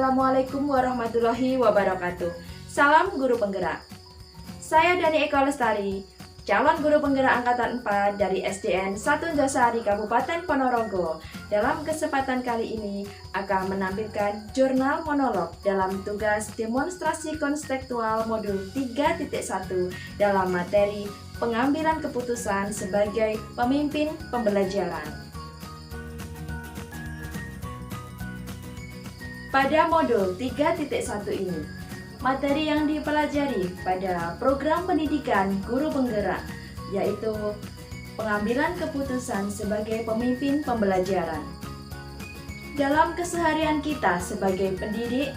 Assalamualaikum warahmatullahi wabarakatuh. Salam guru penggerak. Saya Dani Eko Lestari, calon guru penggerak angkatan 4 dari SDN 1 Josari Kabupaten Ponorogo. Dalam kesempatan kali ini akan menampilkan jurnal monolog dalam tugas demonstrasi konstekstual modul 3.1 dalam materi pengambilan keputusan sebagai pemimpin pembelajaran. Pada modul 3.1 ini, materi yang dipelajari pada program pendidikan guru penggerak yaitu pengambilan keputusan sebagai pemimpin pembelajaran. Dalam keseharian kita sebagai pendidik,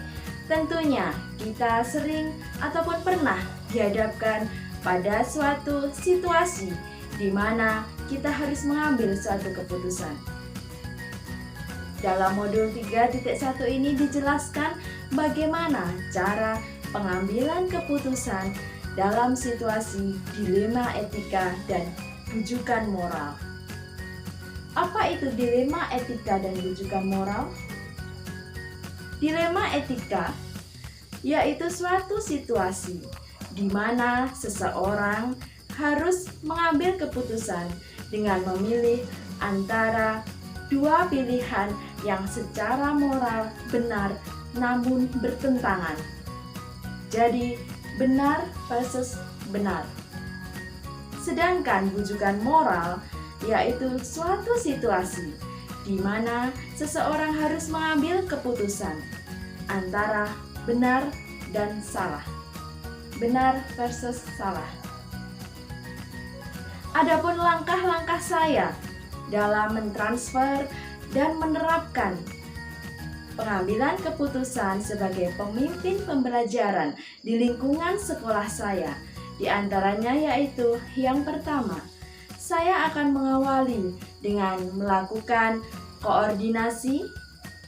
tentunya kita sering ataupun pernah dihadapkan pada suatu situasi di mana kita harus mengambil suatu keputusan. Dalam modul 3.1 ini dijelaskan bagaimana cara pengambilan keputusan dalam situasi dilema etika dan rujukan moral. Apa itu dilema etika dan rujukan moral? Dilema etika yaitu suatu situasi di mana seseorang harus mengambil keputusan dengan memilih antara dua pilihan yang secara moral benar namun bertentangan. Jadi, benar versus benar. Sedangkan rujukan moral yaitu suatu situasi di mana seseorang harus mengambil keputusan antara benar dan salah. Benar versus salah. Adapun langkah-langkah saya dalam mentransfer dan menerapkan pengambilan keputusan sebagai pemimpin pembelajaran di lingkungan sekolah saya. Di antaranya yaitu yang pertama, saya akan mengawali dengan melakukan koordinasi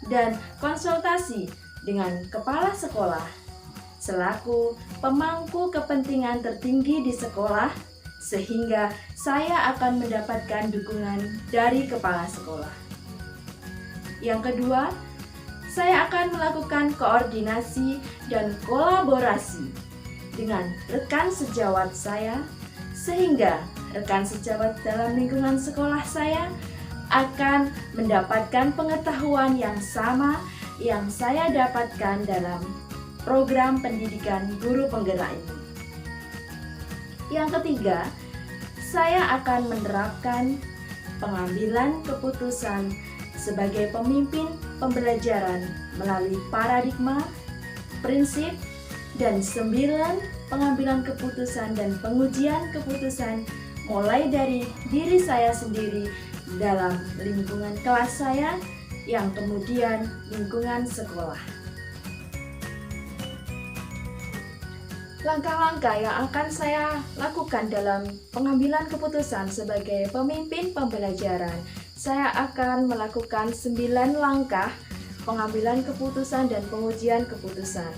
dan konsultasi dengan kepala sekolah selaku pemangku kepentingan tertinggi di sekolah, sehingga saya akan mendapatkan dukungan dari kepala sekolah. Yang kedua, saya akan melakukan koordinasi dan kolaborasi dengan rekan sejawat saya, sehingga rekan sejawat dalam lingkungan sekolah saya akan mendapatkan pengetahuan yang sama yang saya dapatkan dalam program pendidikan guru penggerak ini. Yang ketiga, saya akan menerapkan pengambilan keputusan sebagai pemimpin pembelajaran melalui paradigma, prinsip, dan 9 pengambilan keputusan dan pengujian keputusan mulai dari diri saya sendiri dalam lingkungan kelas saya yang kemudian lingkungan sekolah. Langkah-langkah yang akan saya lakukan dalam pengambilan keputusan sebagai pemimpin pembelajaran, saya akan melakukan 9 langkah pengambilan keputusan dan pengujian keputusan,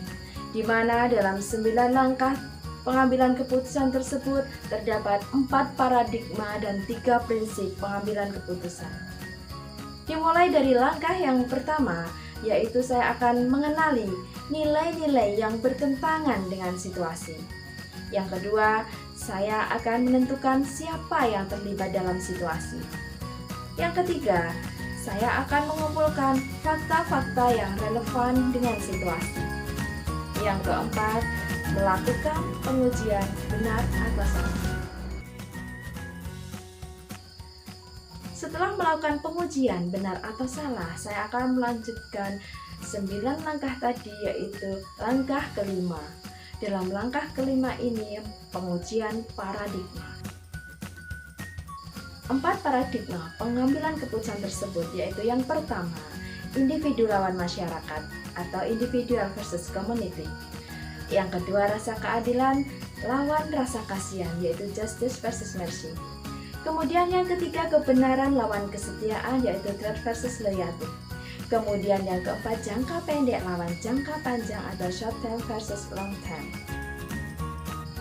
di mana dalam 9 langkah pengambilan keputusan tersebut terdapat 4 paradigma dan 3 prinsip pengambilan keputusan. Dimulai dari langkah yang pertama, yaitu saya akan mengenali nilai-nilai yang bertentangan dengan situasi. Yang kedua, saya akan menentukan siapa yang terlibat dalam situasi. Yang ketiga, saya akan mengumpulkan fakta-fakta yang relevan dengan situasi. Yang keempat, melakukan pengujian benar atau salah. Setelah melakukan pengujian benar atau salah, saya akan melanjutkan 9 langkah tadi, yaitu langkah kelima. Dalam langkah kelima ini, pengujian paradigma. 4 paradigma pengambilan keputusan tersebut yaitu yang pertama, individu lawan masyarakat atau individual versus community. Yang kedua, rasa keadilan lawan rasa kasihan yaitu justice versus mercy. Kemudian yang ketiga, kebenaran lawan kesetiaan yaitu truth versus loyalty. Kemudian yang keempat, jangka pendek lawan jangka panjang atau short term versus long term.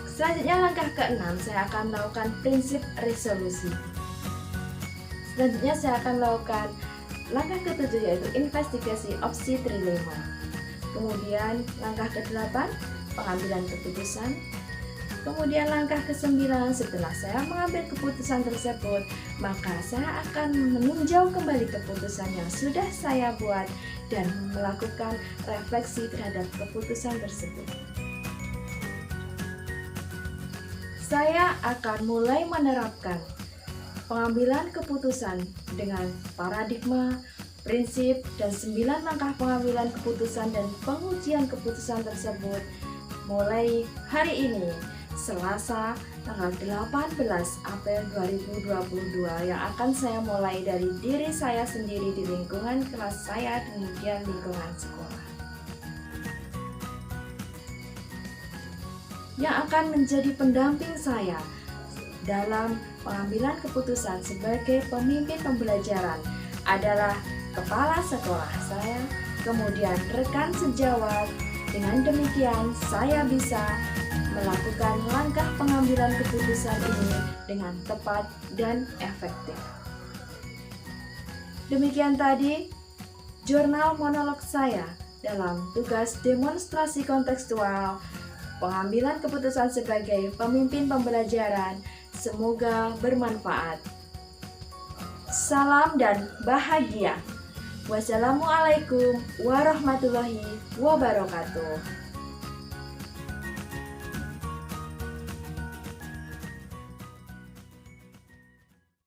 Selanjutnya langkah keenam, saya akan melakukan prinsip resolusi. Selanjutnya saya akan melakukan langkah ketujuh yaitu investigasi opsi trilema. Kemudian langkah ke-8, pengambilan keputusan. Kemudian langkah ke-9, setelah saya mengambil keputusan tersebut, maka saya akan meninjau kembali keputusan yang sudah saya buat dan melakukan refleksi terhadap keputusan tersebut. Saya akan mulai menerapkan pengambilan keputusan dengan paradigma, prinsip, dan 9 langkah pengambilan keputusan dan pengujian keputusan tersebut mulai hari ini, Selasa tanggal 18 April 2022, yang akan saya mulai dari diri saya sendiri di lingkungan kelas saya, kemudian lingkungan sekolah. Yang akan menjadi pendamping saya dalam pengambilan keputusan sebagai pemimpin pembelajaran adalah kepala sekolah saya, kemudian rekan sejawat. Dengan demikian, saya bisa melakukan langkah pengambilan keputusan ini dengan tepat dan efektif. Demikian tadi jurnal monolog saya dalam tugas demonstrasi kontekstual pengambilan keputusan sebagai pemimpin pembelajaran. Semoga bermanfaat. Salam dan bahagia. Wassalamualaikum warahmatullahi wabarakatuh.